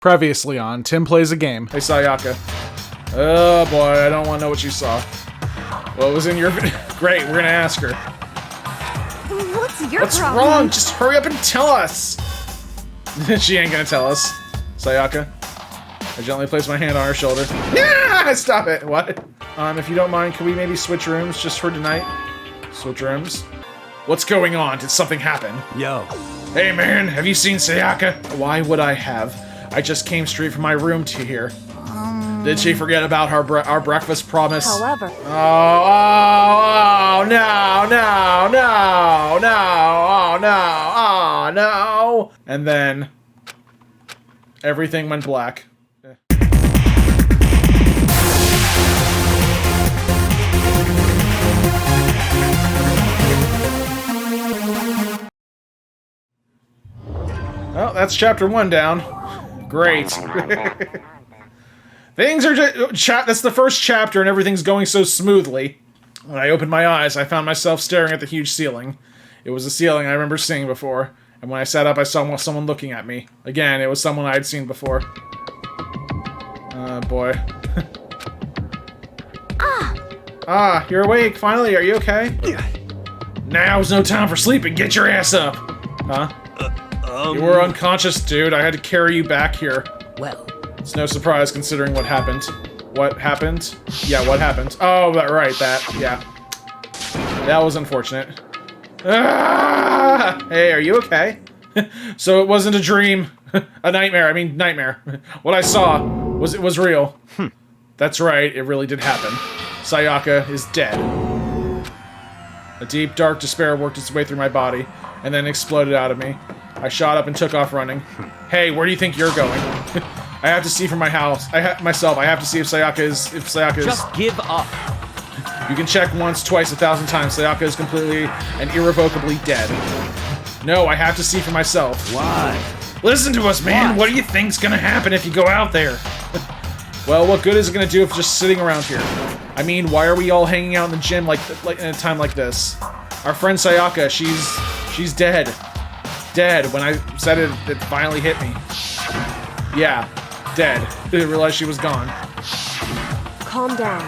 Previously on Tim Plays a Game. Hey, Sayaka. Oh boy, I don't want to know what you saw. What was in your... Great, we're gonna ask her. What's your What's problem? wrong? Just hurry up and tell us! She ain't gonna tell us. Sayaka. I gently place my hand on her shoulder. Yeah! Stop it! What? If you don't mind, can we maybe switch rooms just for tonight? Switch rooms? What's going on? Did something happen? Yo. Hey man, have you seen Sayaka? Why would I have? I just came straight from my room to here. Did she forget about our breakfast promise? However... Oh, no. And then everything went black. Well, that's chapter 1 down. Great. Things are just... That's the first chapter and everything's going so smoothly. When I opened my eyes, I found myself staring at the huge ceiling. It was a ceiling I remember seeing before. And when I sat up, I saw someone looking at me. Again, it was someone I had seen before. Boy. You're awake, finally. Are you okay? Now's no time for sleeping. Get your ass up. Huh? You were unconscious, dude. I had to carry you back here. Well. It's no surprise considering what happened. What happened? Yeah, what happened? Oh, right, that. Yeah. That was unfortunate. Hey, are you okay? So it wasn't a dream. A nightmare. I mean, nightmare. What I saw was real. That's right, it really did happen. Sayaka is dead. A deep, dark despair worked its way through my body, and then exploded out of me. I shot up and took off running. Hey, where do you think you're going? I have to see from my house. I have to see if Sayaka is... Just give up. You can check once, twice, 1,000 times. Sayaka is completely and irrevocably dead. No, I have to see for myself. Why? Listen to us, man. What do you think's gonna happen if you go out there? Well, what good is it gonna do if just sitting around here? I mean, why are we all hanging out in the gym like in a time like this? Our friend Sayaka, she's dead. Dead. When I said it, it finally hit me. Yeah, dead. Didn't realize she was gone. Calm down.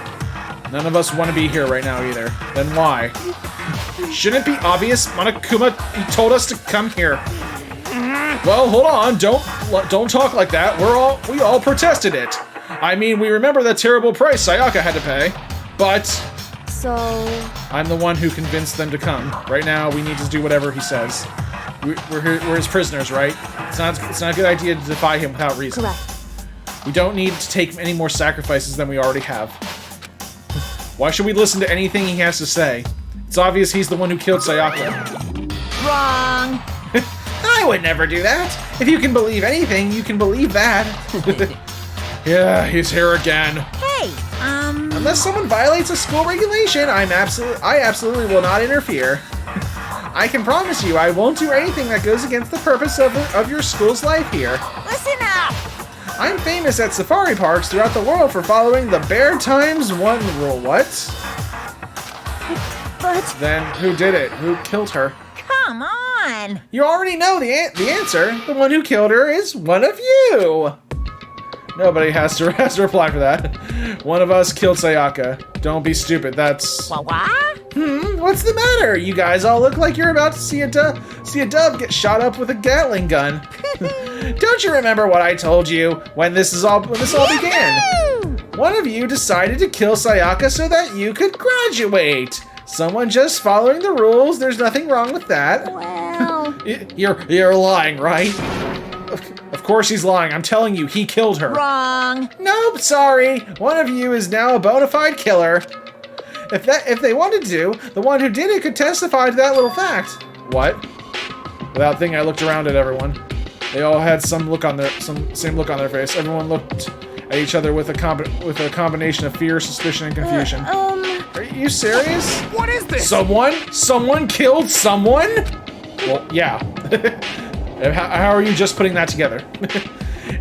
None of us want to be here right now either. Then why? Shouldn't it be obvious? Monokuma, he told us to come here. Well, hold on. Don't talk like that. We all protested it. I mean, we remember the terrible price Sayaka had to pay. But So... I'm the one who convinced them to come. Right now, we need to do whatever he says. We're his prisoners, right? It's not a good idea to defy him without reason. Correct. We don't need to take any more sacrifices than we already have. Why should we listen to anything he has to say? It's obvious he's the one who killed Sayaka. Wrong. I would never do that. If you can believe anything, you can believe that. Yeah, he's here again. Hey, Unless someone violates a school regulation, I absolutely will not interfere. I can promise you, I won't do anything that goes against the purpose of your school's life here. Listen up. I'm famous at safari parks throughout the world for following the Bear Times 1 rule. What? But... Then who did it? Who killed her? Come on. You already know the answer. The one who killed her is one of you. Nobody has to reply for that. One of us killed Sayaka. Don't be stupid. That's... What? What's the matter? You guys all look like you're about to see a dove get shot up with a Gatling gun. Don't you remember what I told you when this all began? One of you decided to kill Sayaka so that you could graduate. Someone just following the rules. There's nothing wrong with that. Well... You're lying, right? Of course he's lying. I'm telling you, he killed her. Wrong. Nope, sorry. One of you is now a bona fide killer. If they wanted to, the one who did it could testify to that little fact. What? Without thinking, I looked around at everyone. They all had same look on their face. Everyone looked at each other with a combination of fear, suspicion, and confusion. Are you serious? What is this? Someone killed someone? Well, yeah. How are you just putting that together?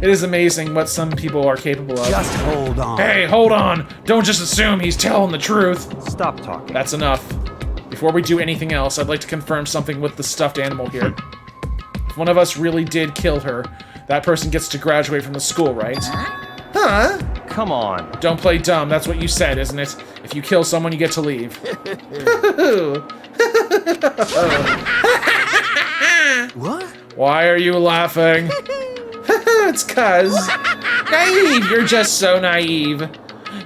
It is amazing what some people are capable of. Just hold on. Hey, hold on! Don't just assume he's telling the truth. Stop talking. That's enough. Before we do anything else, I'd like to confirm something with the stuffed animal here. If one of us really did kill her, That person gets to graduate from the school, right? Huh? Come on. Don't play dumb. That's what you said, isn't it? If you kill someone, you get to leave. What? Why are you laughing? It's 'cause naive. You're just so naive.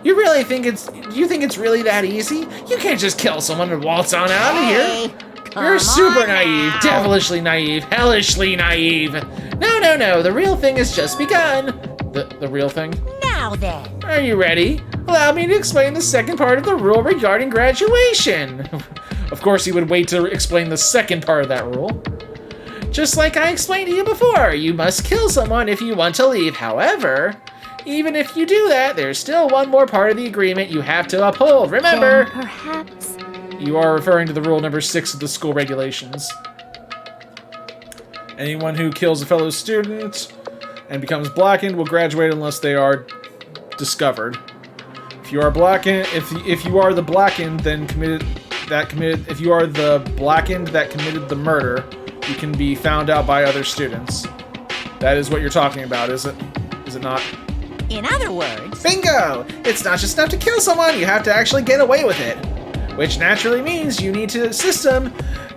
You think it's really that easy? You can't just kill someone and waltz on out of here. Hey, You're come super on naive, now. devilishly naive, hellishly naive. No. The real thing has just begun. The real thing? Now then. Are you ready? Allow me to explain the second part of the rule regarding graduation. Of course, he would wait to explain the second part of that rule. Just like I explained to you before, you must kill someone if you want to leave. However, even if you do that, there's still one more part of the agreement you have to uphold. Remember, Then perhaps. you are referring to the rule number 6 of the school regulations. Anyone who kills a fellow student and becomes blackened will graduate unless they are discovered. If you are blackened, if you are the blackened that committed the murder, you can be found out by other students. That is what you're talking about, is it? Is it not? In other words, Bingo! It's not just enough to kill someone, you have to actually get away with it. Which naturally means you need a system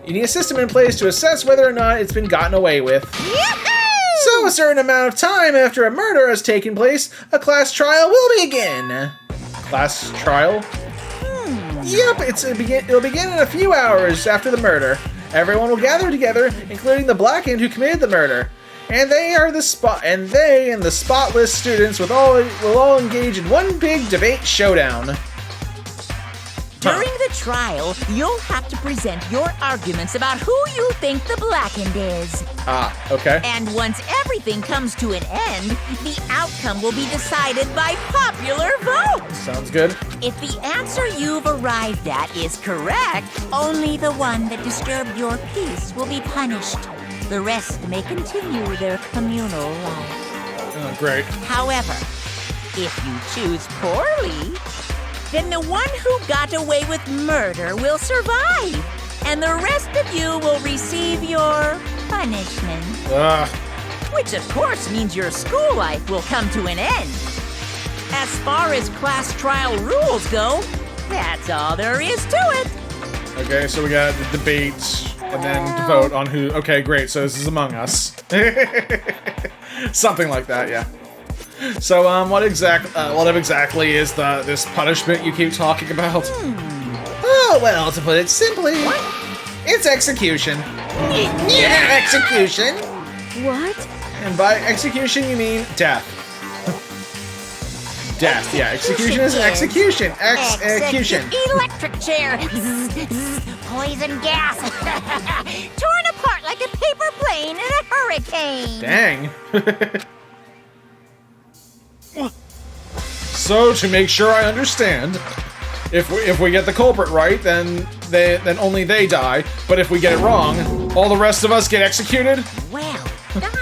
in place to assess whether or not it's been gotten away with. yahoo! So a certain amount of time after a murder has taken place, a class trial will begin. Class trial? Yep, it'll begin in a few hours after the murder. Everyone will gather together, including the blackened who committed the murder. And they and the spotless students will all engage in one big debate showdown. During the trial, you'll have to present your arguments about who you think the blackened is. Ah, okay. And once everything comes to an end, the outcome will be decided by popular vote. Sounds good. If the answer you've arrived at is correct, only the one that disturbed your peace will be punished. The rest may continue their communal life. Oh, great. However, if you choose poorly, then the one who got away with murder will survive, and the rest of you will receive your punishment. Ugh. Which of course means your school life will come to an end. As far as class trial rules go, that's all there is to it. Okay, so we got the debate and then to vote on who. Okay, great. So this is Among Us. Something like that, yeah. So, what exactly is this punishment you keep talking about? Oh, well, to put it simply, it's execution. Yeah, execution. What? And by execution, you mean death. Death, yeah. Execution is execution. Execution. Electric chair. Poison gas. Torn apart like a paper plane in a hurricane. Dang. So, to make sure I understand, if we get the culprit right, then only they die. But if we get it wrong, all the rest of us get executed? Well done.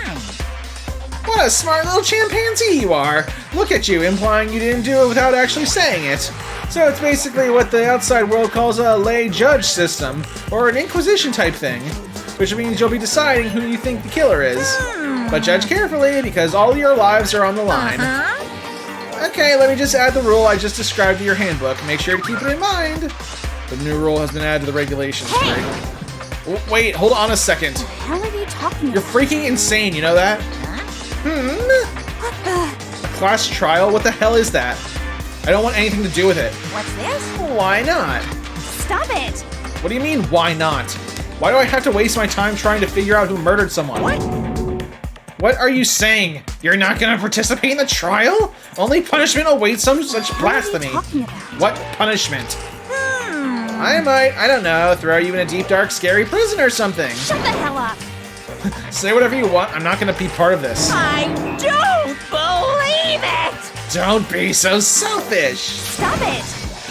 What a smart little chimpanzee you are! Look at you, implying you didn't do it without actually saying it. So it's basically what the outside world calls a lay judge system, or an inquisition type thing, which means you'll be deciding who you think the killer is. But judge carefully, because all your lives are on the line. Okay, let me just add the rule I just described to your handbook. Make sure to keep it in mind. The new rule has been added to the regulations. Hey! Oh, wait, hold on a second. What the hell are you talking You're about? freaking insane, you know that? What the? A class trial? What the hell is that? I don't want anything to do with it. What's this? Why not? Stop it! What do you mean, why not? Why do I have to waste my time trying to figure out who murdered someone? What? What are you saying? You're not gonna participate in the trial? Only punishment awaits some such blasphemy. What are you talking about? What punishment? I might, I don't know, throw you in a deep, dark, scary prison or something. Shut the hell up! Say whatever you want, I'm not gonna be part of this. I don't believe it! Don't be so selfish! Stop it!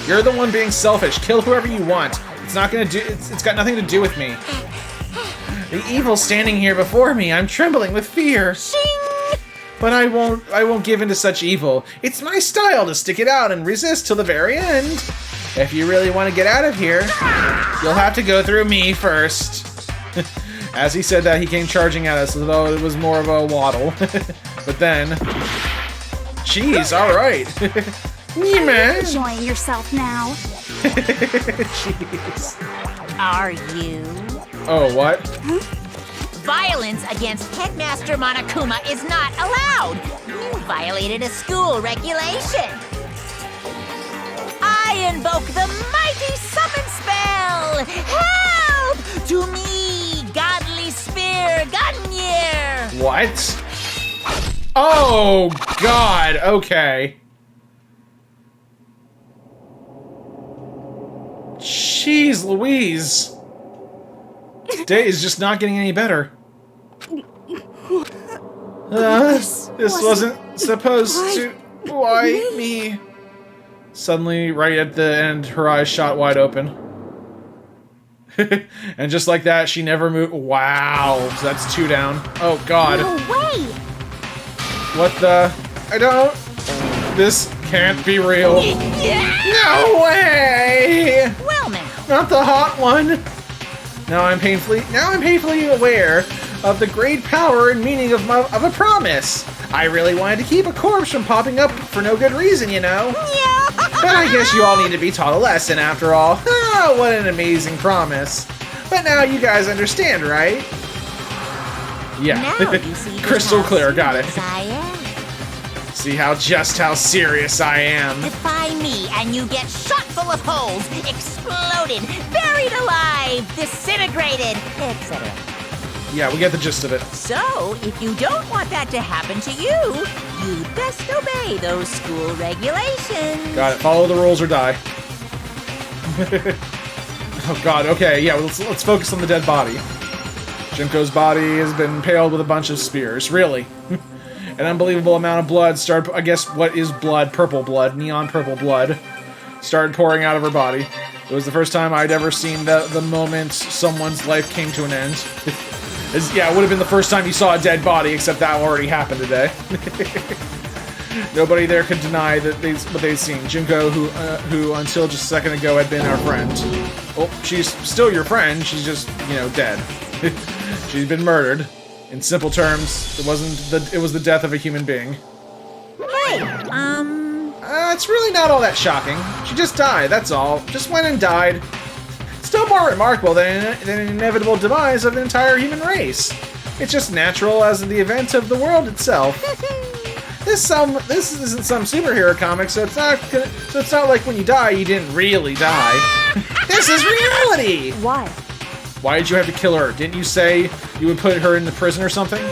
You're the one being selfish. Kill whoever you want. It's not gonna do, it's got nothing to do with me. The evil standing here before me, I'm trembling with fear. Shing! But I won't give in to such evil. It's my style to stick it out and resist till the very end. If you really want to get out of here, you'll have to go through me first. As he said that, he came charging at us, though it was more of a waddle. But then... Jeez, alright. Man. Enjoying yourself now. Jeez. Are you? Oh, what? Violence against Headmaster Monokuma is not allowed. You violated a school regulation. I invoke the mighty summon spell! Help! To me, godly spear, Gunyear! What? Oh, God. Okay. Jeez Louise. Today is just not getting any better. This wasn't supposed to... Why me? Suddenly, right at the end, her eyes shot wide open. And just like that, she never moved. Wow. So that's 2 down. Oh, God. No way! What the... I don't... This can't be real. No way! Well now. Not the hot one. Now I'm painfully aware of the great power and meaning of a promise. I really wanted to keep a corpse from popping up for no good reason, you know? Yeah. But I guess you all need to be taught a lesson after all. Ah, what an amazing promise. But now you guys understand, right? Yeah. Now you see Crystal how clear, got it. serious I am. See just how serious I am. Defy me and you get shot full of holes, exploded, buried alive, disintegrated, etc. Yeah, we get the gist of it. So, if you don't want that to happen to you, you'd best obey those school regulations. Got it. Follow the rules or die. Oh God. Okay. Yeah. Let's focus on the dead body. Junko's body has been impaled with a bunch of spears. Really. An unbelievable amount of blood started. I guess what is blood? Purple blood. Neon purple blood started pouring out of her body. It was the first time I'd ever seen the moment someone's life came to an end. Yeah, it would have been the first time you saw a dead body, except that already happened today. Nobody there could deny that what they'd seen. Junko, who until just a second ago had been our friend. Well, she's still your friend. She's just, dead. She's been murdered. In simple terms, it was the death of a human being. Hey, It's really not all that shocking. She just died, that's all. Just went and died. Still more remarkable than an inevitable demise of an entire human race. It's just natural as the event of the world itself. This isn't some superhero comic, so it's not like when you die, you didn't really die. This is reality! Why? Why did you have to kill her? Didn't you say you would put her in the prison or something?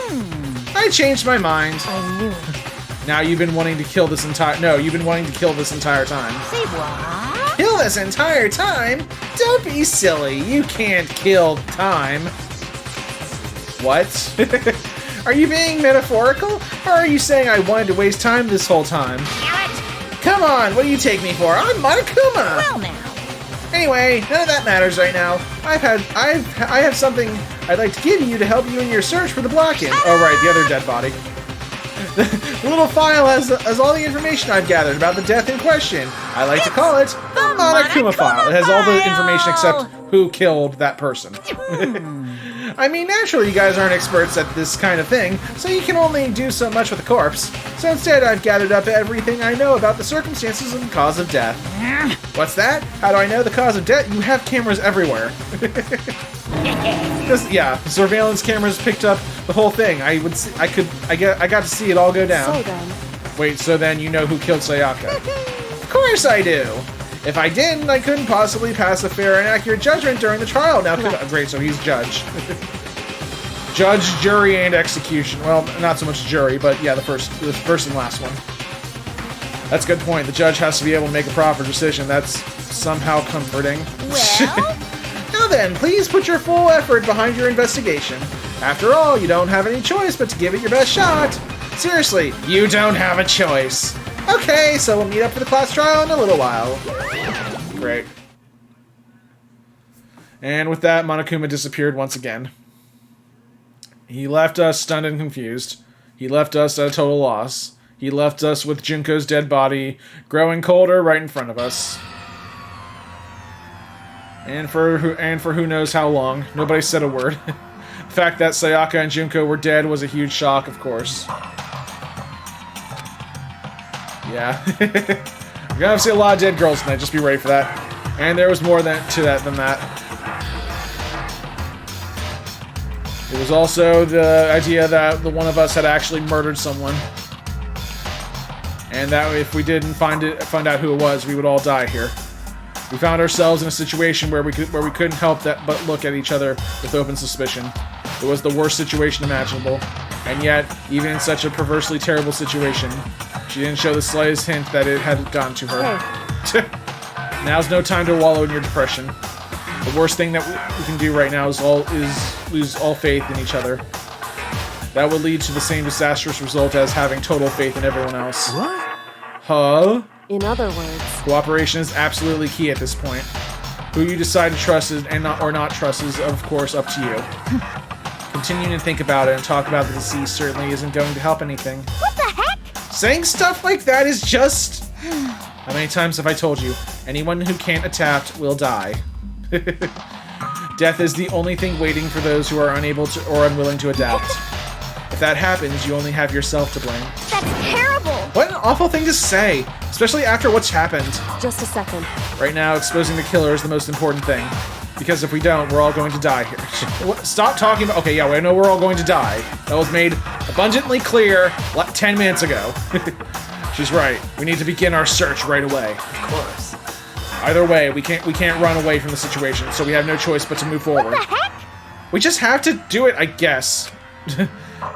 I changed my mind. I knew it. Now you've been wanting to kill this entire... No, you've been wanting to kill this entire time. say what? Kill this entire time? Don't be silly. You can't kill time. What? Are you being metaphorical? Or are you saying I wanted to waste time this whole time? Damn it! Come on, what do you take me for? I'm Monokuma! Well now. Anyway, none of that matters right now. I have something I'd like to give you to help you in your search for the Blackened. Oh right, the other dead body. The little file has all the information I've gathered about the death in question. I like to call it the Monokuma file. It has all the information except who killed that person. I mean, naturally you guys aren't experts at this kind of thing, so you can only do so much with a corpse. So instead I've gathered up everything I know about the circumstances and cause of death. What's that? How do I know the cause of death? You have cameras everywhere. Yeah, surveillance cameras picked up the whole thing. I got to see it all go down. So then. Wait, so then you know who killed Sayaka? Of course I do! If I didn't, I couldn't possibly pass a fair and accurate judgment during the trial. Now, great, so he's judge. Judge, jury, and execution. Well, not so much jury, but yeah, the first and last one. That's a good point. The judge has to be able to make a proper decision. That's somehow comforting. Well? Now then, please put your full effort behind your investigation. After all, you don't have any choice but to give it your best shot. Seriously, you don't have a choice. Okay, so we'll meet up for the class trial in a little while. Great. And with that, Monokuma disappeared once again. He left us stunned and confused. He left us at a total loss. He left us with Junko's dead body growing colder right in front of us. And for who knows how long. Nobody said a word. The fact that Sayaka and Junko were dead was a huge shock, of course. Yeah. We're gonna see a lot of dead girls tonight, just be ready for that. And there was more than that. It was also the idea that the one of us had actually murdered someone. And that if we didn't find out who it was, we would all die here. We found ourselves in a situation where we couldn't help that but look at each other with open suspicion. It was the worst situation imaginable, and yet, even in such a perversely terrible situation, she didn't show the slightest hint that it had gotten to her. Hey. Now's no time to wallow in your depression. The worst thing that we can do right now is lose all faith in each other. That would lead to the same disastrous result as having total faith in everyone else. What? Huh? In other words, Cooperation is absolutely key at this point. Who you decide to trust or not trust is, of course, up to you. Continuing to think about it and talk about the deceased certainly isn't going to help anything. What the heck? Saying stuff like that is just... How many times have I told you? Anyone who can't adapt will die. Death is the only thing waiting for those who are unable to or unwilling to adapt. If that happens, you only have yourself to blame. That's terrible! What an awful thing to say, especially after what's happened. just a second. Right now, exposing the killer is the most important thing. Because if we don't, we're all going to die here. Stop talking about... Okay, yeah, I know we're all going to die. That was made abundantly clear like 10 minutes ago. She's right. We need to begin our search right away. Of course. Either way, we can't run away from the situation, so we have no choice but to move forward. What the heck? We just have to do it, I guess.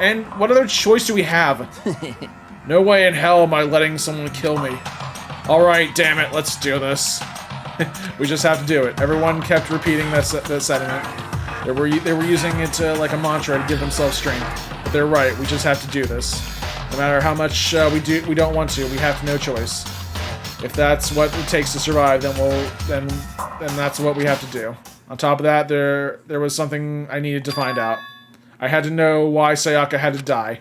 And what other choice do we have? No way in hell am I letting someone kill me. Alright, damn it, let's do this. We just have to do it. Everyone kept repeating that sentiment. They were using it like a mantra to give themselves strength. But they're right, we just have to do this. No matter how much we don't want to, we have no choice. If that's what it takes to survive, then that's what we have to do. On top of that, there was something I needed to find out. I had to know why Sayaka had to die.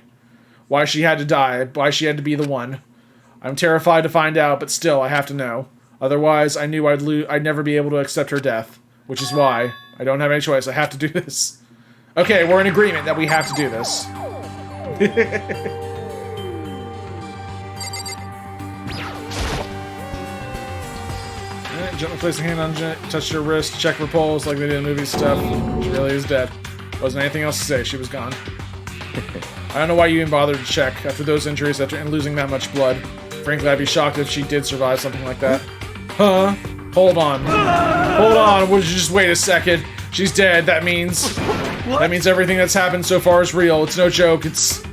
Why she had to die. Why she had to be the one. I'm terrified to find out, but still, I have to know. Otherwise, I knew I'd never be able to accept her death. Which is why I don't have any choice. I have to do this. Okay, we're in agreement that we have to do this. Gently place a hand on Jen, touch her wrist, check for pulse like they did in movie stuff. She really is dead. Wasn't anything else to say, she was gone. I don't know why you even bothered to check after those injuries and losing that much blood. Frankly, I'd be shocked if she did survive something like that. Huh? Hold on. Hold on, would you just wait a second? She's dead, that means... That means everything that's happened so far is real. It's no joke, it's...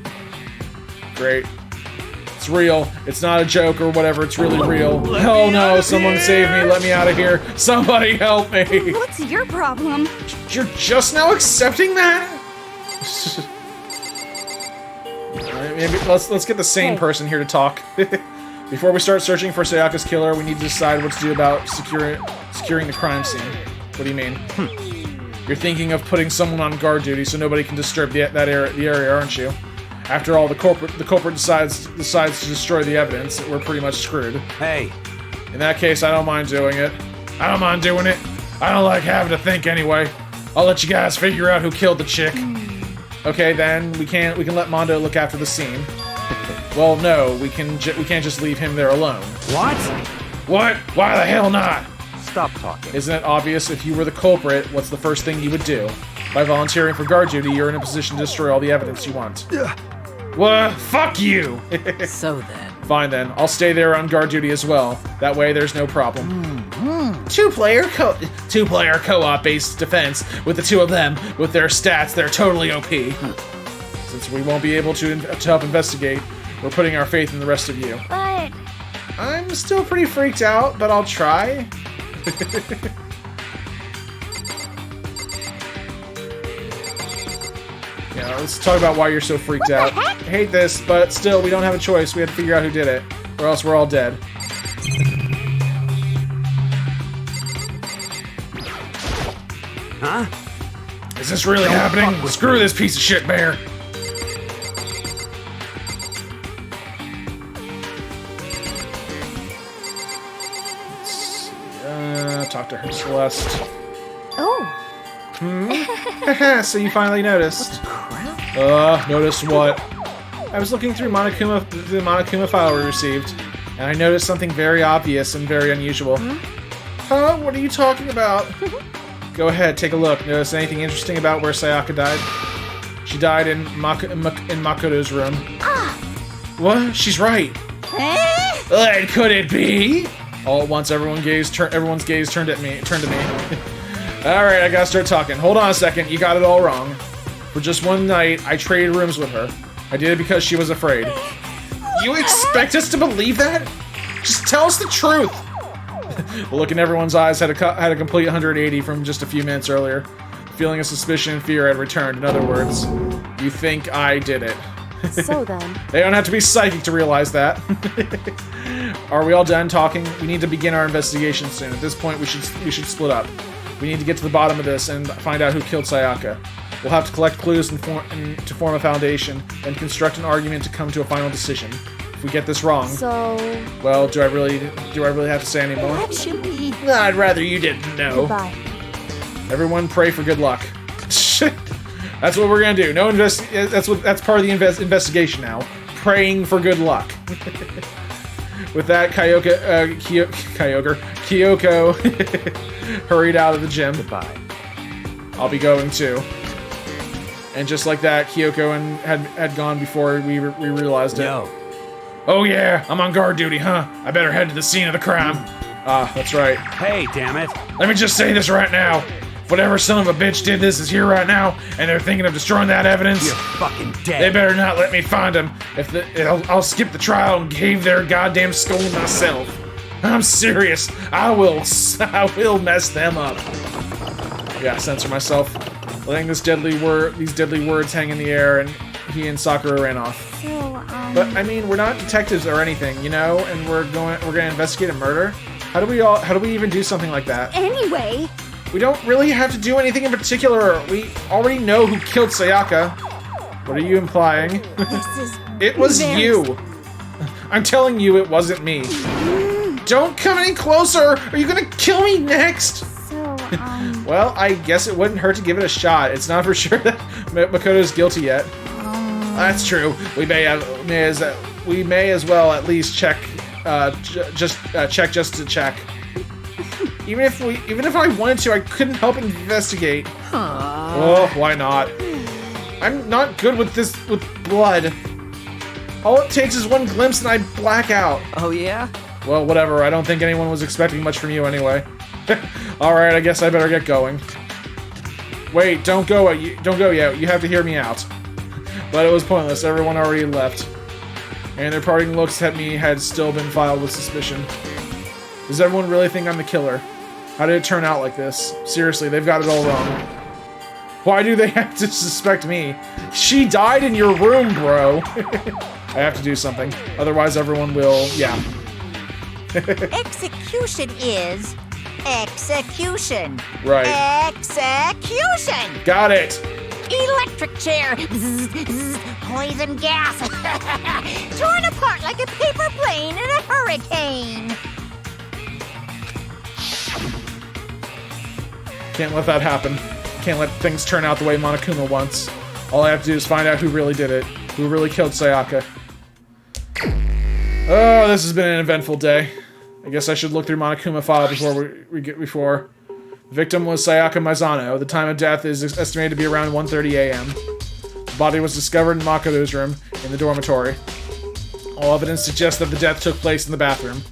Great. It's real. It's not a joke or whatever, it's really real. Oh no, someone save me, let me out of here. Somebody help me! What's your problem? You're just now accepting that? Alright, maybe let's get the sane person here to talk. Before we start searching for Sayaka's killer, we need to decide what to do about securing the crime scene. What do you mean? You're thinking of putting someone on guard duty so nobody can disturb the area, aren't you? After all, the culprit decides to destroy the evidence, we're pretty much screwed. Hey. In that case, I don't mind doing it. I don't mind doing it. I don't like having to think anyway. I'll let you guys figure out who killed the chick. Okay, then we can let Mondo look after the scene. Well, no, we can't just leave him there alone. What? What? Why the hell not? Stop talking. Isn't it obvious if you were the culprit, what's the first thing you would do? By volunteering for guard duty, you're in a position to destroy all the evidence you want. What? Fuck you! So then. Fine then, I'll stay there on guard duty as well. That way there's no problem. Two-player co-op based defense with the two of them. With their stats, they're totally OP. Since we won't be able to help investigate, we're putting our faith in the rest of you. But... I'm still pretty freaked out, but I'll try. Yeah, let's talk about why you're so freaked out. I hate this, but still, we don't have a choice. We have to figure out who did it, or else we're all dead. Huh? Is this really happening? Screw this piece of shit bear. Let's talk to her, Celeste. Oh. So you finally noticed. Noticed what? I was looking through the Monokuma file we received, and I noticed something very obvious and very unusual. Huh? What are you talking about? Go ahead, take a look. Notice anything interesting about where Sayaka died? She died in Makoto's room. What? She's right. Could it be? All at once, everyone's gaze turned to me. Alright, I gotta start talking. Hold on a second, you got it all wrong. For just one night, I traded rooms with her. I did it because she was afraid. You expect us to believe that? Just tell us the truth! The look in everyone's eyes had a complete 180 from just a few minutes earlier. The feeling of suspicion and fear had returned. In other words, you think I did it. So then. They don't have to be psychic to realize that. Are we all done talking? We need to begin our investigation soon. At this point, we should split up. We need to get to the bottom of this and find out who killed Sayaka. We'll have to collect clues to form a foundation and construct an argument to come to a final decision. If we get this wrong, So... well, do I really have to say any more? Actually... I'd rather you didn't know. Goodbye. Everyone pray for good luck. That's what we're gonna do. That's part of the investigation now. Praying for good luck. With that, Kyoko hurried out of the gym. Goodbye. I'll be going too. And just like that, Kyoko had gone before we realized it. Yo. Oh yeah, I'm on guard duty, huh? I better head to the scene of the crime. That's right. Hey, damn it. Let me just say this right now. Whatever son of a bitch did this is here right now, and they're thinking of destroying that evidence. You're fucking dead. They better not let me find them. I'll skip the trial and cave their goddamn skull myself. I'm serious. I will mess them up. Yeah, censor myself. Letting these deadly words hang in the air, and he and Sakura ran off. So, But I mean, we're not detectives or anything, you know, and we're gonna investigate a murder. How do we even do something like that? Anyway... We don't really have to do anything in particular. We already know who killed Sayaka. What are you implying? This is... It was very... you. I'm telling you, it wasn't me. Don't come any closer. Are you gonna kill me next? So, Well, I guess it wouldn't hurt to give it a shot. It's not for sure that Makoto's guilty yet. That's true. We may as well at least check. Check just to check. Even if I wanted to, I couldn't help investigate. Oh, why not? I'm not good with blood. All it takes is one glimpse and I black out. Oh, yeah? Well, whatever. I don't think anyone was expecting much from you anyway. Alright, I guess I better get going. Wait, don't go yet. You have to hear me out. But it was pointless. Everyone already left. And their parting looks at me had still been filed with suspicion. Does everyone really think I'm the killer? How did it turn out like this? Seriously, they've got it all wrong. Why do they have to suspect me? She died in your room, bro. I have to do something. Otherwise, everyone will... yeah. Execution is... execution. Right. Execution! Got it! Electric chair. Zzz, zzz, poison gas. Torn apart like a paper plane in a hurricane. Can't let that happen. Can't let things turn out the way Monokuma wants. All I have to do is find out who really did it. Who really killed Sayaka. Oh, this has been an eventful day. I guess I should look through Monokuma file before. The victim was Sayaka Maizano. The time of death is estimated to be around 1:30 a.m. The body was discovered in Makoto's room in the dormitory. All evidence suggests that the death took place in the bathroom.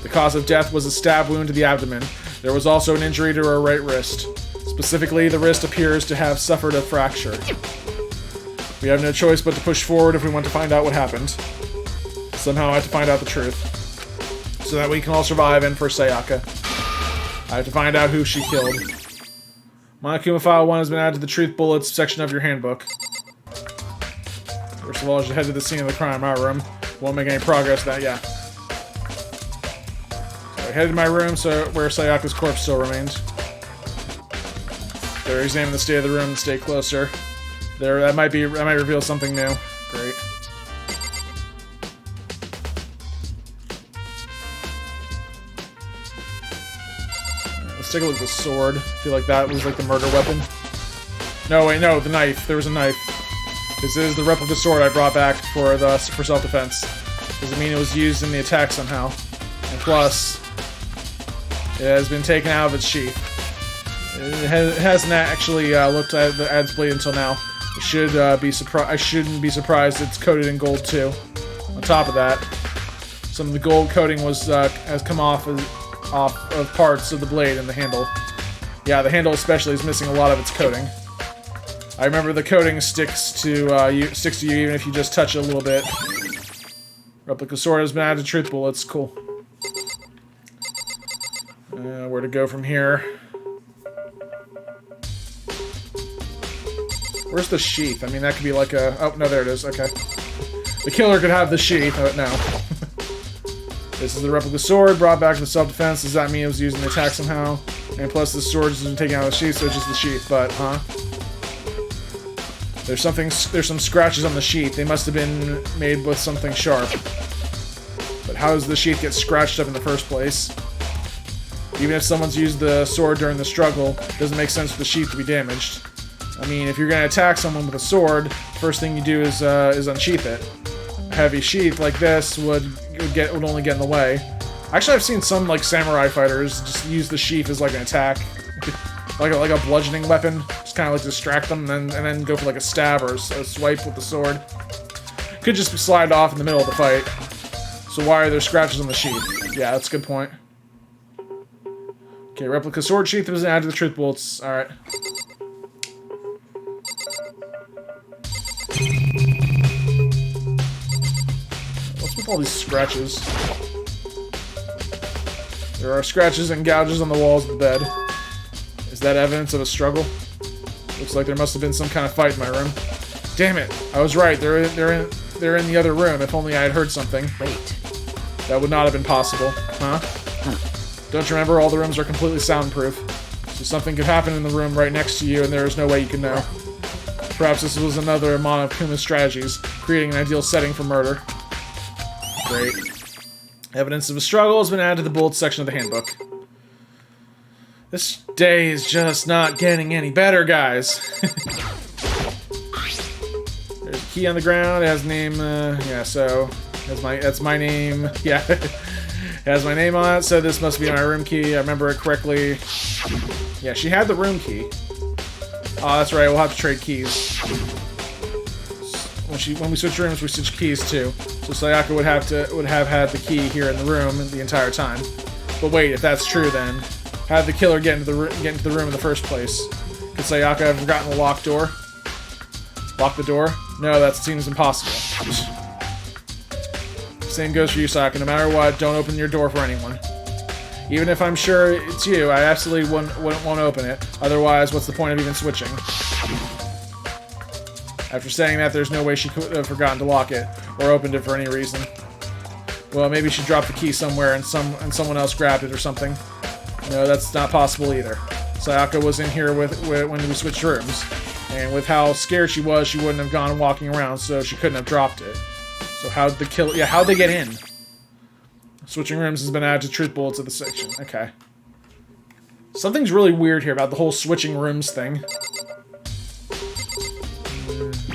The cause of death was a stab wound to the abdomen. There was also an injury to her right wrist. Specifically, the wrist appears to have suffered a fracture. We have no choice but to push forward if we want to find out what happened. Somehow I have to find out the truth. So that we can all survive and for Sayaka. I have to find out who she killed. Monokuma File 1 has been added to the Truth Bullets section of your handbook. First of all, I should head to the scene of the crime, my room. Won't make any progress with that, yeah. So I headed to my room where Sayaka's corpse still remained. Better examine the state of the room and stay closer. That might reveal something new. Great. Let's take a look at the sword. I feel like that was like the murder weapon. No, wait, no, the knife. There was a knife. This is the replica sword I brought back for self-defense. Doesn't mean it was used in the attack somehow. And plus, it has been taken out of its sheath. It hasn't actually looked at its blade until now. I shouldn't be surprised it's coated in gold too. On top of that, some of the gold coating has come off of parts of the blade and the handle. Yeah, the handle especially is missing a lot of its coating. I remember the coating sticks to you even if you just touch it a little bit. Replica sword has been added to truth bullets. Cool. Where to go from here? Where's the sheath? I mean, that could be like a... Oh, no, there it is. Okay. The killer could have the sheath. Oh, no. This is the replica sword brought back for self-defense. Does that mean it was used in the attack somehow? And plus, the sword has been taken out of the sheath, so it's just the sheath. But, huh? There's some scratches on the sheath. They must have been made with something sharp. But how does the sheath get scratched up in the first place? Even if someone's used the sword during the struggle, it doesn't make sense for the sheath to be damaged. I mean, if you're gonna attack someone with a sword, first thing you do is unsheath it. A heavy sheath like this would only get in the way. Actually, I've seen some like samurai fighters just use the sheath as like an attack, like a bludgeoning weapon. Just kind of like distract them and then go for like a stab or a swipe with the sword. Could just slide off in the middle of the fight. So why are there scratches on the sheath? Yeah, that's a good point. Okay, replica sword sheath was added to the truth bolts. All right. What's with all these scratches? There are scratches and gouges on the walls of the bed. Is that evidence of a struggle? Looks like there must have been some kind of fight in my room. Damn it! I was right. They're in the other room. If only I had heard something. Wait. That would not have been possible, huh? Don't you remember? All the rooms are completely soundproof. So something could happen in the room right next to you, and there is no way you can know. Perhaps this was another of Monokuma's strategies, creating an ideal setting for murder. Great. Evidence of a struggle has been added to the bullets section of the handbook. This day is just not getting any better, guys. There's a key on the ground. It has name. Yeah, so that's my name. Yeah, it has my name on it. So this must be my room key. I remember it correctly. Yeah, she had the room key. Oh, that's right. We'll have to trade keys. When we switch rooms, we switch keys too. So Sayaka would have had the key here in the room the entire time. But wait, if that's true, then how did the killer get into the room in the first place? Could Sayaka have forgotten the locked door? Lock the door? No, that seems impossible. Same goes for you, Sayaka. No matter what, don't open your door for anyone. Even if I'm sure it's you, I absolutely won't open it. Otherwise, what's the point of even switching? After saying that, there's no way she could have forgotten to lock it, or opened it for any reason. Well, maybe she dropped the key somewhere and someone else grabbed it or something. No, that's not possible either. Sayaka was in here when we switched rooms, and with how scared she was, she wouldn't have gone walking around, so she couldn't have dropped it. So how'd they get in? Switching rooms has been added to truth bullets of the section. Okay. Something's really weird here about the whole switching rooms thing.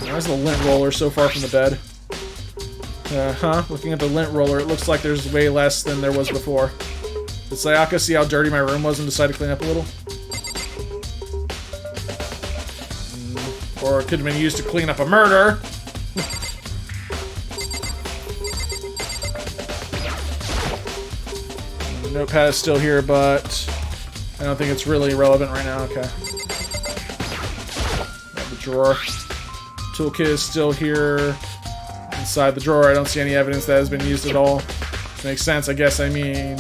Why is the lint roller so far from the bed? Looking at the lint roller, it looks like there's way less than there was before. Did Sayaka see how dirty my room was and decide to clean up a little? Or it could have been used to clean up a murder. The notepad is still here, but I don't think it's really relevant right now. Okay. Got the drawer. Toolkit is still here. Inside the drawer, I don't see any evidence that has been used at all. Which makes sense, I guess. I mean,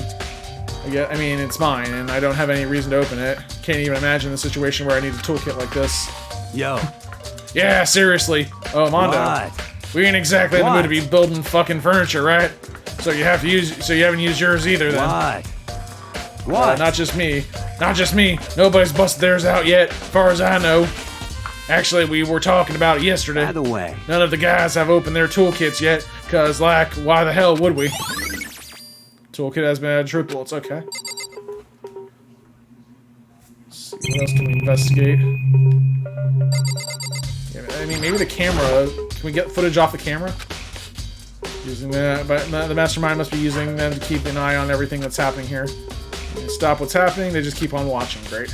it's mine, and I don't have any reason to open it. Can't even imagine the situation where I need a toolkit like this. Yo. Yeah, seriously. Oh, Mondo. What? We ain't exactly in the mood to be building fucking furniture, right? So you haven't used yours either, then. What? Not just me. Not just me. Nobody's busted theirs out yet, as far as I know. Actually, we were talking about it yesterday. By the way. None of the guys have opened their toolkits yet, cause like, why the hell would we? Toolkit has been added to truth bullets, okay. Let's see What else can we investigate? Yeah, I mean, maybe the camera. Can we get footage off the camera? Using that, but the mastermind must be using them to keep an eye on everything that's happening here. They stop what's happening, they just keep on watching. Great.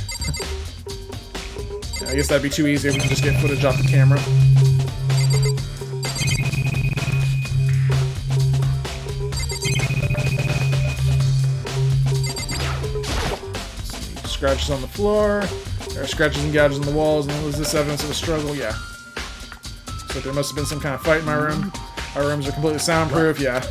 I guess that'd be too easy if we could just get footage off the camera. Scratches on the floor. There are scratches and gouges on the walls, and was this evidence of a struggle? Yeah. So there must have been some kind of fight in my room. Our rooms are completely soundproof, yeah.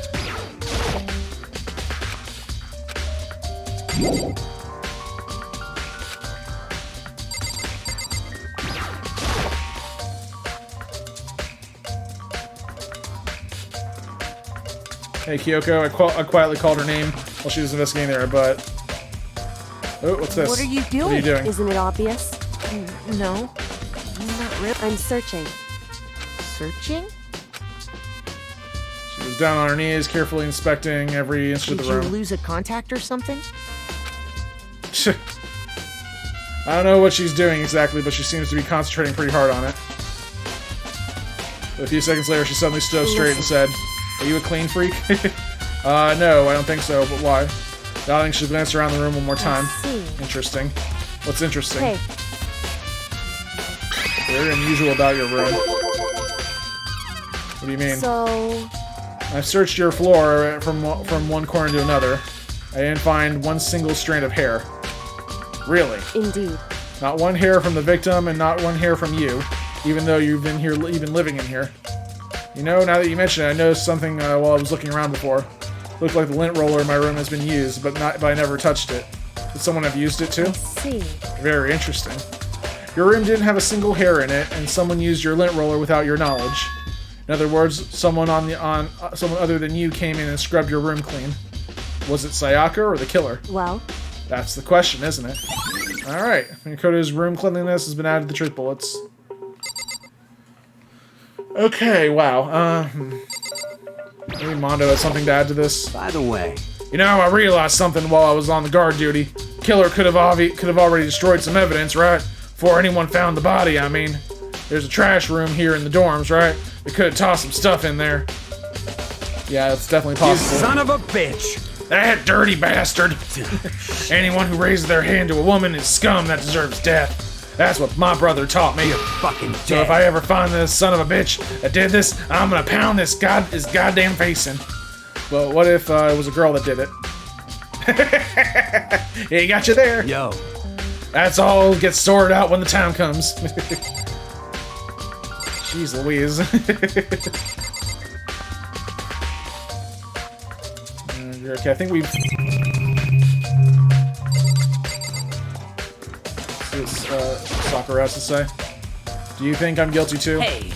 Hey Kyoko, I quietly called her name while she was investigating there, but... Oh, what's this? What are you doing? What are you doing? Isn't it obvious? No, not really. I'm searching. Searching? She was down on her knees, carefully inspecting every inch of Did the you room. lose a contact or something? I don't know what she's doing exactly, but she seems to be concentrating pretty hard on it. But a few seconds later, she suddenly stood up straight and said, "Are you a clean freak?" No, I don't think so, but why? Nodding, she glanced around the room one more time. see. Interesting. What's interesting? Hey, Very unusual about your room. What do you mean? so... I've searched your floor from one corner to another. I didn't find one single strand of hair. Really? Indeed. Not one hair from the victim and not one hair from you, even though you've been living in here. You know, now that you mention it, I noticed something while I was looking around before. Looked like the lint roller in my room has been used, but I never touched it. Did someone have used it too? I see. Very interesting. Your room didn't have a single hair in it, and someone used your lint roller without your knowledge. In other words, someone someone other than you came in and scrubbed your room clean. Was it Sayaka or the killer? Well, That's the question, isn't it? Alright, Makoto's room cleanliness has been added to truth bullets. Okay, wow. Maybe Mondo has something to add to this. By the way, You know, I realized something while I was on the guard duty. Killer could have already destroyed some evidence, right? Before anyone found the body, I mean. There's a trash room here in the dorms, right? They could have tossed some stuff in there. Yeah, that's definitely you possible. son of a bitch! That dirty bastard! Anyone who raises their hand to a woman is scum that deserves death. That's what my brother taught me. You're fucking dead. So if I ever find this son of a bitch that did this, I'm gonna pound his goddamn face in. But what if it was a girl that did it? Yeah, he got you there. Yo, That's all gets sorted out when the time comes. Jeez Louise. Okay, I think we've... This Sakura has to say. Do you think I'm guilty too? Hey.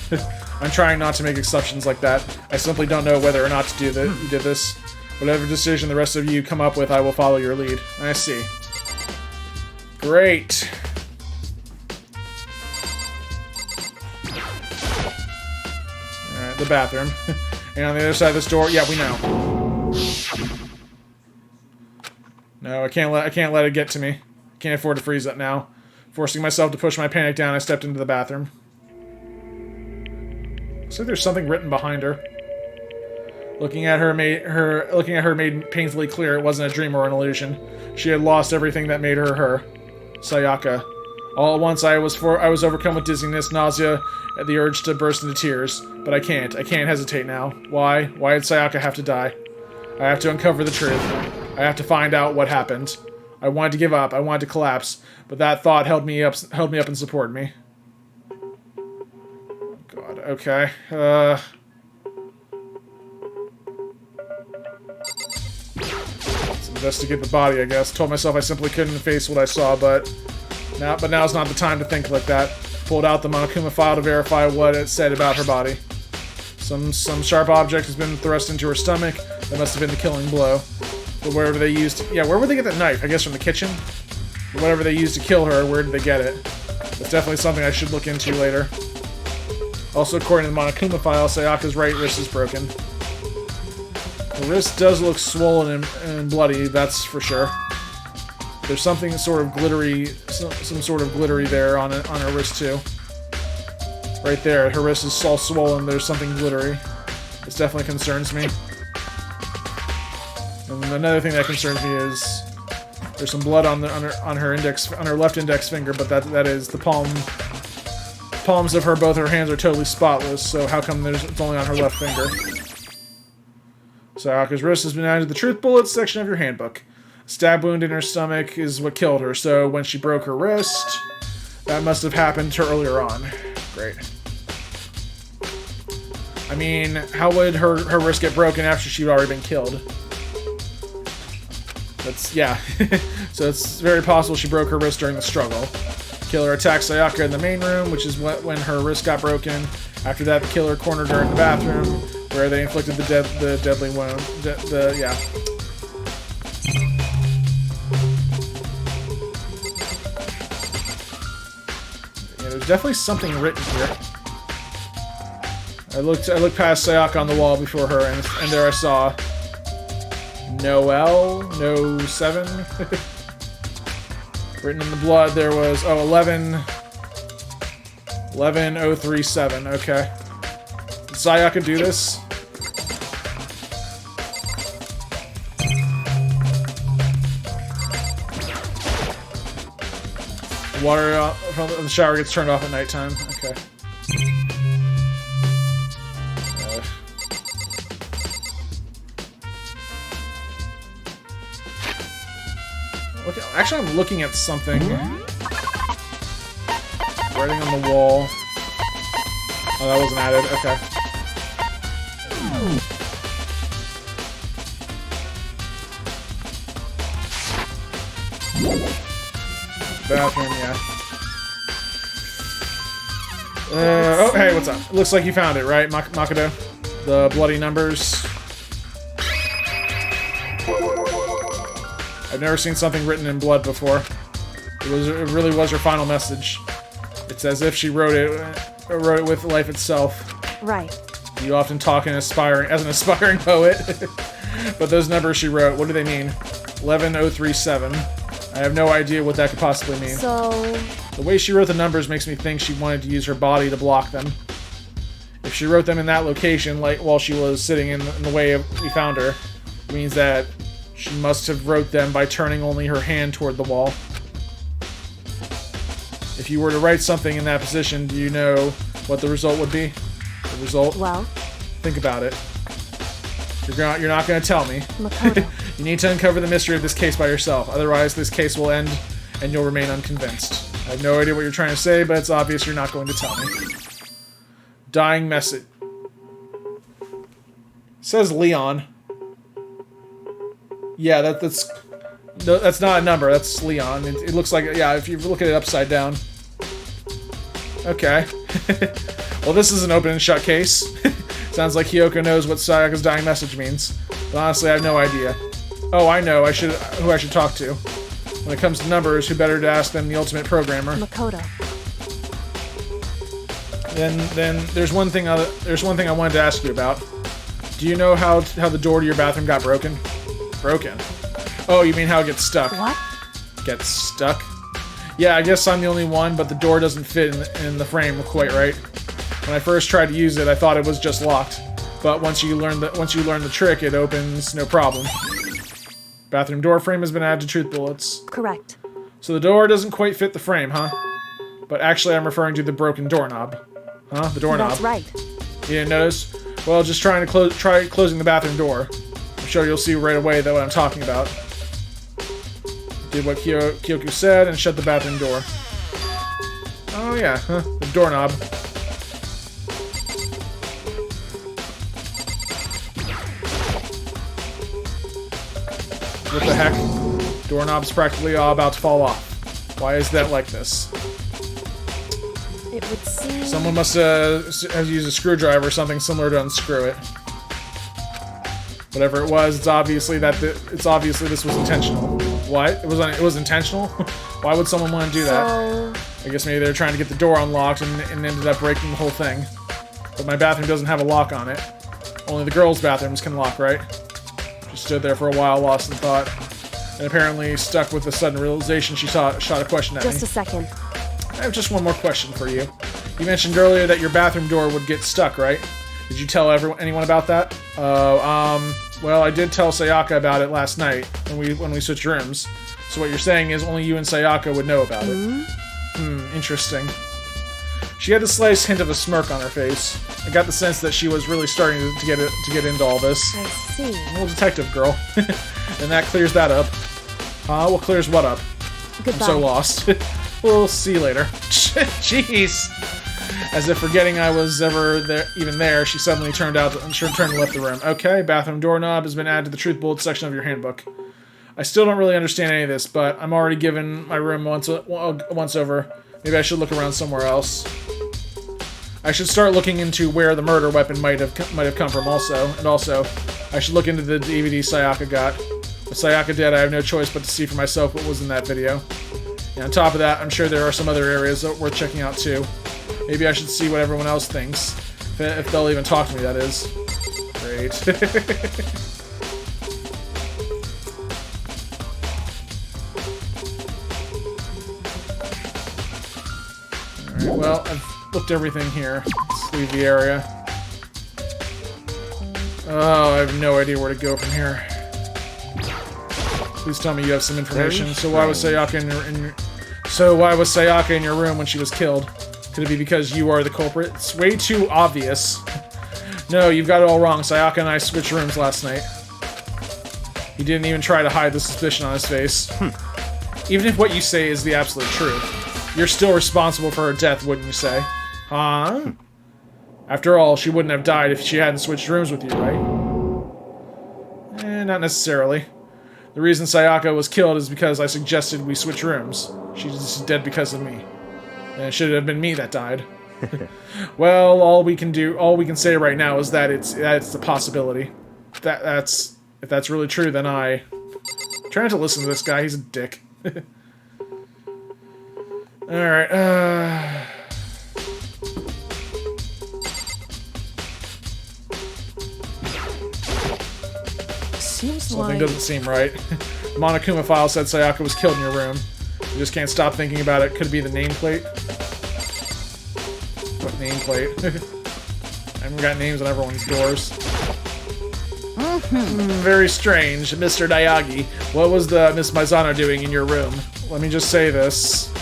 I'm trying not to make exceptions like that. I simply don't know whether or not to do that. You did this. Whatever decision the rest of you come up with, I will follow your lead. I see. Great. Alright, the bathroom. And on the other side of this door, yeah, we know. No, I can't let it get to me. Can't afford to freeze up now. Forcing myself to push my panic down, I stepped into the bathroom. Looks like there's something written behind her. Looking at her made painfully clear it wasn't a dream or an illusion. She had lost everything that made her her. Sayaka. All at once I was overcome with dizziness, nausea, and the urge to burst into tears. But I can't hesitate now. Why? Why did Sayaka have to die? I have to uncover the truth. I have to find out what happened. I wanted to give up. I wanted to collapse, but that thought held me up and supported me. God. Okay. Let's investigate the body, I guess. Told myself I simply couldn't face what I saw, but now's not the time to think like that. Pulled out the Monokuma file to verify what it said about her body. Some sharp object has been thrust into her stomach. That must have been the killing blow. But wherever they used... Yeah, where would they get that knife? I guess from the kitchen? But whatever they used to kill her, where did they get it? That's definitely something I should look into later. Also, according to the Monokuma file, Sayaka's right wrist is broken. The wrist does look swollen and bloody, that's for sure. There's something sort of glittery, some sort of glittery there on her wrist too. Right there, her wrist is all swollen. There's something glittery. This definitely concerns me. And another thing that concerns me is there's some blood on her left index finger, but that is the palms of both her hands are totally spotless. So how come it's only on her left finger? Sayaka's wrist has been added to the truth bullets section of your handbook. A stab wound in her stomach is what killed her. So when she broke her wrist, that must have happened to her earlier on. Great. I mean, how would her wrist get broken after she'd already been killed? Yeah. So it's very possible she broke her wrist during the struggle. Killer attacked Sayaka in the main room, which is when her wrist got broken. After that, the killer cornered her in the bathroom, where they inflicted the deadly wound. Yeah. There's definitely something written here. I looked past Sayaka on the wall before her, and there I saw Noel, no 7. Written in the blood, there was 11037. Okay, did Sayaka do this? The water from the shower gets turned off at nighttime. Okay. Actually, I'm looking at something. Writing on the wall. Oh, that wasn't added. Okay. Bathroom, yeah. Oh, hey, what's up? Looks like you found it, right, Makoto? The bloody numbers. I've never seen something written in blood before. It really was her final message. It's as if she wrote it with life itself. Right. You often talk as an aspiring poet. But those numbers she wrote, what do they mean? 11037. I have no idea what that could possibly mean. So... The way she wrote the numbers makes me think she wanted to use her body to block them. If she wrote them in that location, like while she was sitting in the way we found her, it means that she must have wrote them by turning only her hand toward the wall. If you were to write something in that position, do you know what the result would be? The result? Well... Think about it. You're not going to tell me. Makoto. You need to uncover the mystery of this case by yourself. Otherwise, this case will end and you'll remain unconvinced. I have no idea what you're trying to say, but it's obvious you're not going to tell me. Dying message. Says Leon. Yeah, that's not a number. That's Leon. It looks like, yeah, if you look at it upside down. Okay. Well, this is an open and shut case. Sounds like Kyoko knows what Sayaka's dying message means. But honestly, I have no idea. Oh, I know. Who I should talk to. When it comes to numbers, who better to ask than the ultimate programmer? Makoto. Then there's one thing I wanted to ask you about. Do you know how the door to your bathroom got broken? Broken? Oh, you mean how it gets stuck? What? Gets stuck? Yeah, I guess I'm the only one, but the door doesn't fit in the frame quite right. When I first tried to use it, I thought it was just locked. But once you learn the trick, it opens no problem. Bathroom door frame has been added to truth bullets. Correct. So the door doesn't quite fit the frame, huh? But actually, I'm referring to the broken doorknob. Huh? The doorknob. That's right. You didn't notice? Well, just try closing the bathroom door. I'm sure you'll see right away that what I'm talking about. Did what Kyoko said and shut the bathroom door. Oh yeah, huh? The doorknob. What the heck? Doorknob's practically all about to fall off. Why is that like this? It would seem... Someone must have used a screwdriver or something similar to unscrew it. Whatever it was, it's obviously this was intentional. What? It was intentional? Why would someone want to do that? So... I guess maybe they were trying to get the door unlocked and ended up breaking the whole thing. But my bathroom doesn't have a lock on it. Only the girls' bathrooms can lock, right? Just stood there for a while, lost in thought. And apparently stuck with the sudden realization, she shot a question at me. Just a second. I have just one more question for you. You mentioned earlier that your bathroom door would get stuck, right? Did you tell anyone about that? Well, I did tell Sayaka about it last night when we switched rooms. So what you're saying is only you and Sayaka would know about it. Interesting. She had the slightest hint of a smirk on her face. I got the sense that she was really starting to get into all this. I see. Little detective girl. And that clears that up. Well, clears what up? Goodbye. I'm so lost. We'll see you later. Jeez. As if forgetting I was even there, she suddenly turned and left the room. Okay, bathroom doorknob has been added to the truth bullet section of your handbook. I still don't really understand any of this, but I'm already given my room once over. Maybe I should look around somewhere else. I should start looking into where the murder weapon might have come from also. And also, I should look into the DVD Sayaka got. With Sayaka dead, I have no choice but to see for myself what was in that video. And on top of that, I'm sure there are some other areas that worth checking out too. Maybe I should see what everyone else thinks. If they'll even talk to me, that is. Great. Alright, well, I've looked everything here. Let's leave the area. Oh, I have no idea where to go from here. Please tell me you have some information. So why was Sayaka in your room when she was killed? Could it be because you are the culprit? It's way too obvious. No, you've got it all wrong. Sayaka and I switched rooms last night. He didn't even try to hide the suspicion on his face. Even if what you say is the absolute truth, you're still responsible for her death, wouldn't you say? Huh? After all, she wouldn't have died if she hadn't switched rooms with you, right? Not necessarily. The reason Sayaka was killed is because I suggested we switch rooms. She's dead because of me. And it should have been me that died. Well, all we can say right now is that it's the possibility. If that's really true, then I'm trying to listen to this guy. He's a dick. Alright, Seems something like... doesn't seem right. Monokuma file said Sayaka was killed in your room. You just can't stop thinking about it. Could it be the nameplate? What nameplate? I haven't got names on everyone's doors. Very strange. Mr. Naegi, what was the Miss Maizano doing in your room? Let me just say this.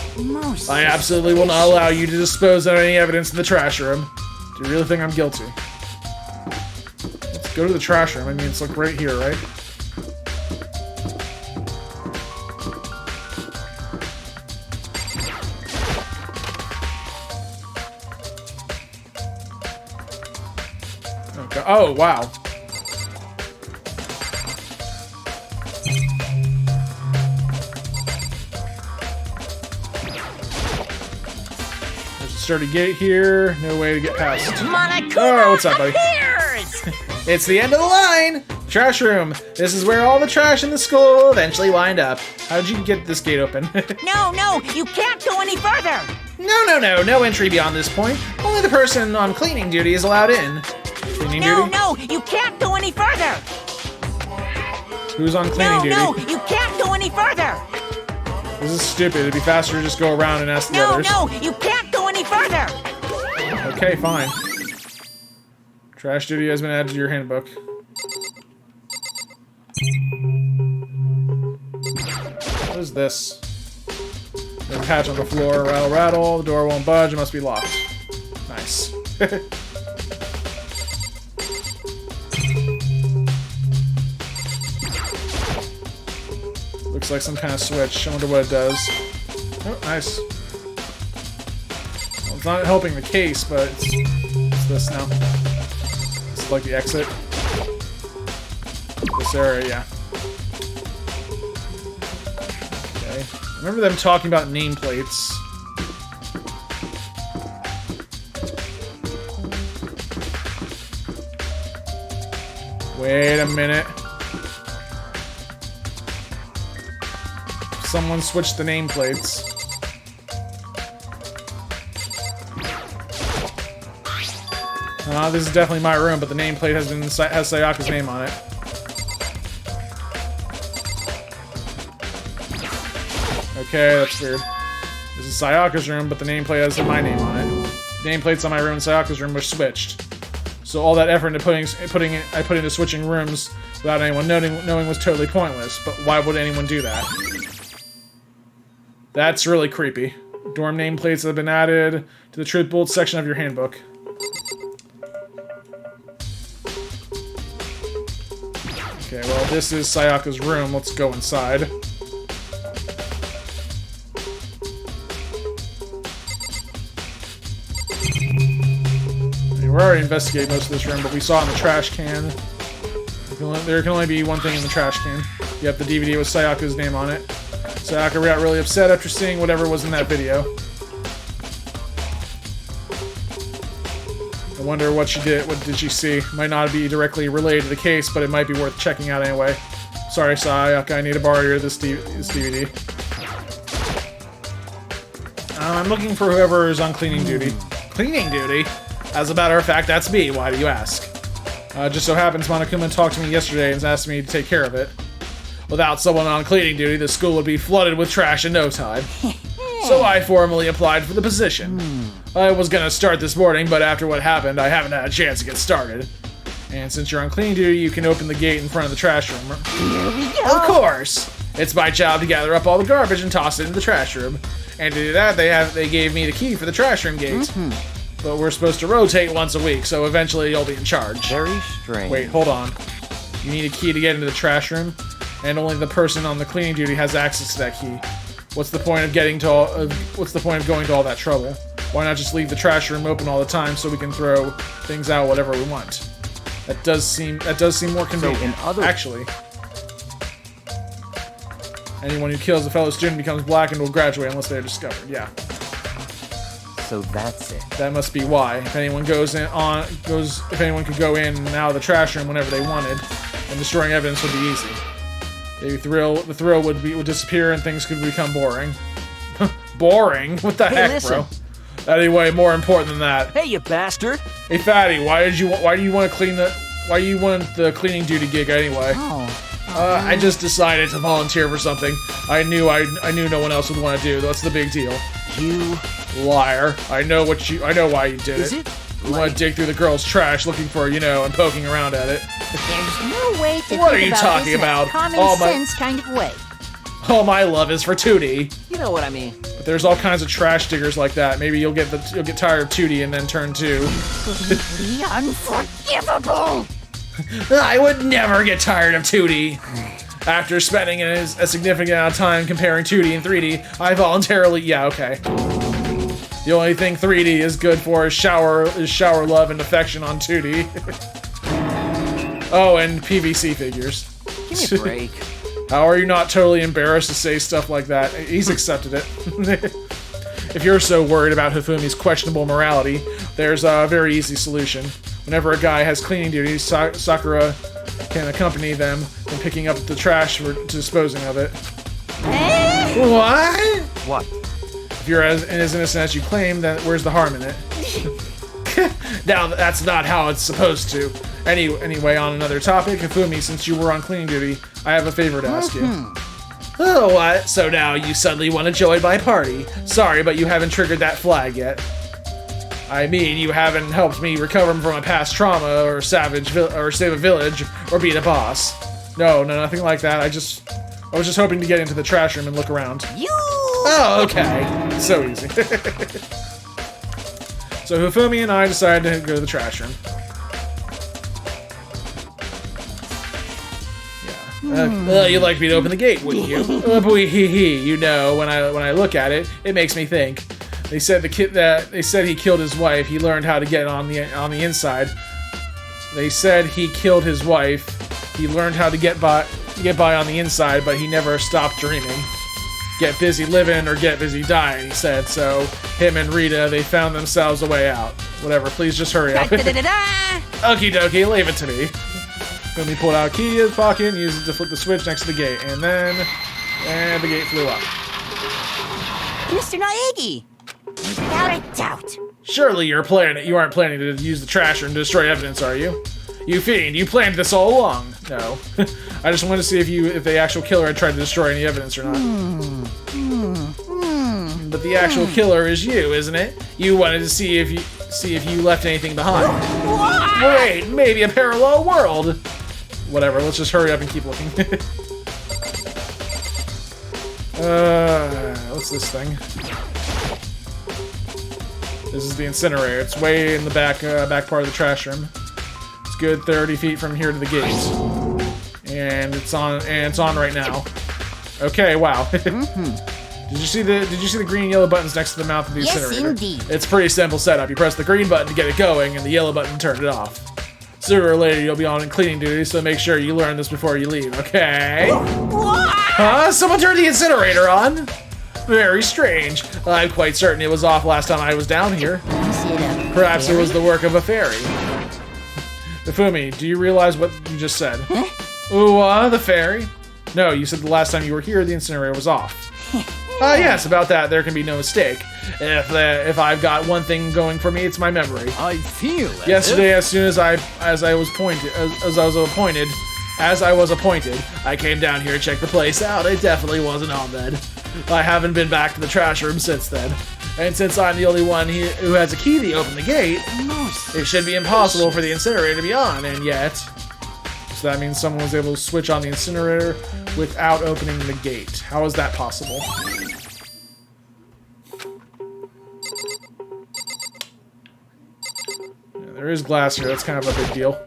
I absolutely will not allow you to dispose of any evidence in the trash room. Do you really think I'm guilty? Let's go to the trash room. I mean, it's like right here, right? Okay. Oh, wow. There's a sturdy gate here. No way to get past. Monokuma Oh, what's up, buddy? appears! It's the end of the line! Trash room. This is where all the trash in the school will eventually wind up. How did you get this gate open? No, you can't go any further! No entry beyond this point. Only the person on cleaning duty is allowed in. Cleaning duty? No, you can't go any further! Who's on cleaning duty? No, you can't go any further! This is stupid. It'd be faster to just go around and ask the others. No, you can't go any further! Okay, fine. Trash duty has been added to your handbook. What is this? There's a patch on the floor. Rattle, rattle. The door won't budge. It must be locked. Nice. Looks like some kind of switch. I wonder what it does. Oh, nice. Well, it's not helping the case, but it's this now. It's like the exit. This area, yeah. Okay. Remember them talking about nameplates. Wait a minute. Someone switched the nameplates. This is definitely my room, but the nameplate has Sayaka's name on it. Okay, that's weird. This is Sayaka's room, but the nameplate has my name on it. The nameplates on my room and Sayaka's room were switched. So all that effort into I put into switching rooms without anyone knowing was totally pointless. But why would anyone do that? That's really creepy. Dorm nameplates have been added to the truth bullet section of your handbook. Okay, well, this is Sayaka's room. Let's go inside. I mean, we're already investigating most of this room, but we saw it in the trash can. There can only be one thing in the trash can. You have the DVD with Sayaka's name on it. Sayaka got really upset after seeing whatever was in that video. I wonder what she did. What did she see? Might not be directly related to the case, but it might be worth checking out anyway. Sorry, Sayaka, I need to borrow this DVD. I'm looking for whoever is on cleaning duty. Cleaning duty? As a matter of fact, that's me. Why do you ask? Just so happens Monokuma talked to me yesterday and asked me to take care of it. Without someone on cleaning duty, the school would be flooded with trash in no time. So I formally applied for the position. I was gonna start this morning, but after what happened, I haven't had a chance to get started. And since you're on cleaning duty, you can open the gate in front of the trash room. Here we go. Of course! It's my job to gather up all the garbage and toss it into the trash room. And to do that, they gave me the key for the trash room gate. But we're supposed to rotate once a week, so eventually you'll be in charge. Very strange. Wait, hold on. You need a key to get into the trash room, and only the person on the cleaning duty has access to that key. What's the point of going to all that trouble? Why not just leave the trash room open all the time so we can throw things out whatever we want? That does seem more convenient. Actually, anyone who kills a fellow student becomes black and will graduate unless they're discovered. Yeah. So that's it. That must be why. If anyone could go in and out of the trash room whenever they wanted, then destroying evidence would be easy. The thrill would disappear and things could become boring. Boring? What the heck, listen. bro? Anyway, more important than that. Hey, you bastard! Hey, fatty, why do you want the cleaning duty gig anyway? I just decided to volunteer for something I knew no one else would want to do. That's the big deal. You Liar. I know why you did Is it. it? You want to dig through the girl's trash looking for, and poking around at it. There's no way to What think are you about talking this in about? a common Oh, my- sense kind of way. All my love is for Tootie. You know what I mean. But there's all kinds of trash diggers like that. Maybe you'll get tired of Tootie and then turn to... Completely unforgivable! I would never get tired of Tootie. After spending a significant amount of time comparing 2D and 3D, I voluntarily... Yeah, okay. The only thing 3D is good for is shower love and affection on 2D. Oh, and PVC figures. Give me a break. How are you not totally embarrassed to say stuff like that? He's accepted it. If you're so worried about Hifumi's questionable morality, there's a very easy solution. Whenever a guy has cleaning duties, Sakura can accompany them in picking up the trash for disposing of it. What? What? If you're as innocent as you claim, then where's the harm in it? Now, that's not how it's supposed to. Anyway, on another topic, Hifumi, since you were on cleaning duty, I have a favor to ask you. Oh, what? So now you suddenly want to join my party? Sorry, but you haven't triggered that flag yet. I mean, you haven't helped me recover from a past trauma, or save a village, or beat a boss. No, nothing like that. I was just hoping to get into the trash room and look around. You! Oh, okay. So easy. So Hifumi and I decided to go to the trash room. Yeah. You'd like me to open the gate, wouldn't you? When I look at it, it makes me think. They said he killed his wife. He learned how to get on the inside. They said he killed his wife. He learned how to get by on the inside, but he never stopped dreaming. Get busy living or get busy dying, he said. So him and Rita, they found themselves a way out. Whatever, please just hurry up. Okie dokie, leave it to me. Then he pulled out a key in his pocket and used it to flip the switch next to the gate. And the gate flew up. Mr. Naegi! Without a doubt. Surely you aren't planning to use the trash room to destroy evidence, are you? You fiend, you planned this all along. No. I just wanted to see if the actual killer had tried to destroy any evidence or not. the actual killer is you, isn't it? You wanted to see if you left anything behind. Wait, maybe a parallel world. Whatever, let's just hurry up and keep looking. What's this thing? This is the Incinerator. It's way in the back part of the trash room. It's good 30 feet from here to the gate. And it's on right now. Okay, wow. Did you see the green and yellow buttons next to the mouth of the Incinerator? Yes, indeed. It's a pretty simple setup. You press the green button to get it going, and the yellow button to turn it off. Sooner or later, you'll be on cleaning duty, so make sure you learn this before you leave, okay? Huh? Someone turned the Incinerator on? Very strange. I'm quite certain it was off last time I was down here. Perhaps it was the work of a fairy. Ifumi, do you realize what you just said? Ooh, the fairy? No, you said the last time you were here, the Incinerator was off. Yes, about that, there can be no mistake. If I've got one thing going for me, it's my memory. I feel Yesterday, as soon as I was appointed, I came down here to check the place out. It definitely wasn't on then. I haven't been back to the trash room since then. And since I'm the only one here who has a key to open the gate, it should be impossible for the Incinerator to be on, and yet... So that means someone was able to switch on the Incinerator without opening the gate. How is that possible? Yeah, there is glass here. That's kind of a big deal.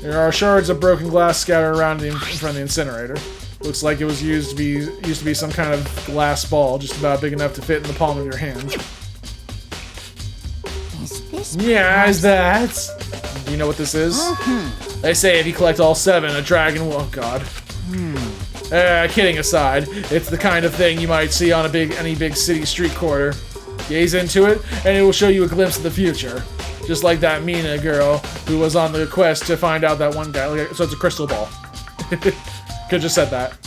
There are shards of broken glass scattered around in front of the Incinerator. Looks like it was used to be some kind of glass ball, just about big enough to fit in the palm of your hand. Is this? Yeah, is that? Do you know what this is? They say if you collect all 7, a dragon will... Oh, God. Kidding aside, it's the kind of thing you might see on any big city street corner. Gaze into it, and it will show you a glimpse of the future. Just like that Mina girl who was on the quest to find out that one guy. So it's a crystal ball. Could've just said that.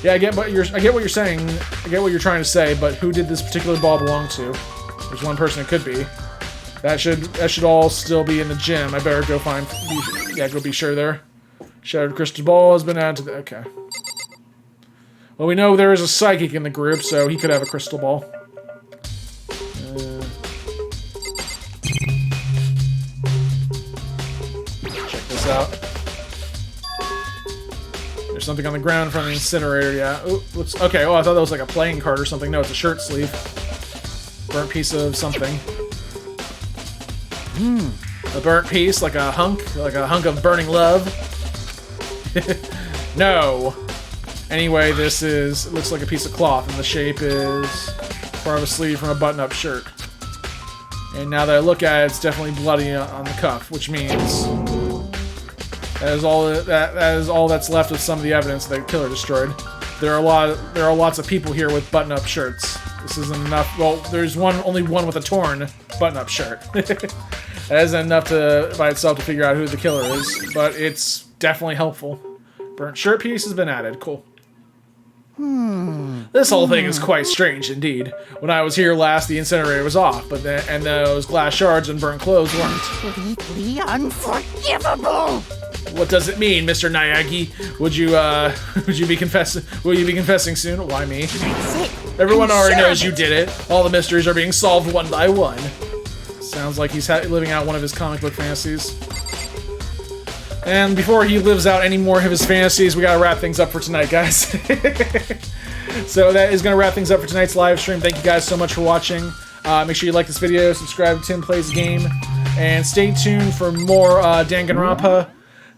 Yeah, I get what you're saying. I get what you're trying to say, but who did this particular ball belong to? There's one person it could be. That should all still be in the gym. I better go go be sure there. Shattered crystal ball has been added to the... Okay. Well, we know there is a psychic in the group, so he could have a crystal ball. Check this out. There's something on the ground in front of the Incinerator, yeah. Ooh, whoops. Okay, oh, I thought that was like a playing card or something. No, it's a shirt sleeve. Burnt piece of something. A burnt piece, like a hunk of burning love. No. Anyway, it looks like a piece of cloth, and the shape is part of a sleeve from a button-up shirt. And now that I look at it, it's definitely bloody on the cuff, which means that is all that's left of some of the evidence that the killer destroyed. There are lots of people here with button-up shirts. This isn't enough. Well, there's only one with a torn button-up shirt. That isn't enough by itself to figure out who the killer is, but it's definitely helpful. Burnt shirt piece has been added. Cool. This whole thing is quite strange indeed. When I was here last, the Incinerator was off, and those glass shards and burnt clothes weren't. Completely unforgivable. What does it mean, Mr. Naegi? Will you be confessing soon? Why me? That's it. Everyone I'm already sure knows of you it. did it. All the mysteries are being solved one by one. Sounds like he's living out one of his comic book fantasies. And before he lives out any more of his fantasies, we gotta wrap things up for tonight, guys. So that is gonna wrap things up for tonight's live stream. Thank you guys so much for watching. Make sure you like this video, subscribe to TimPlaysAGame, and stay tuned for more Danganronpa.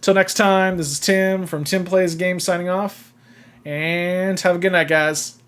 Till next time, this is Tim from TimPlaysAGame signing off, and have a good night, guys.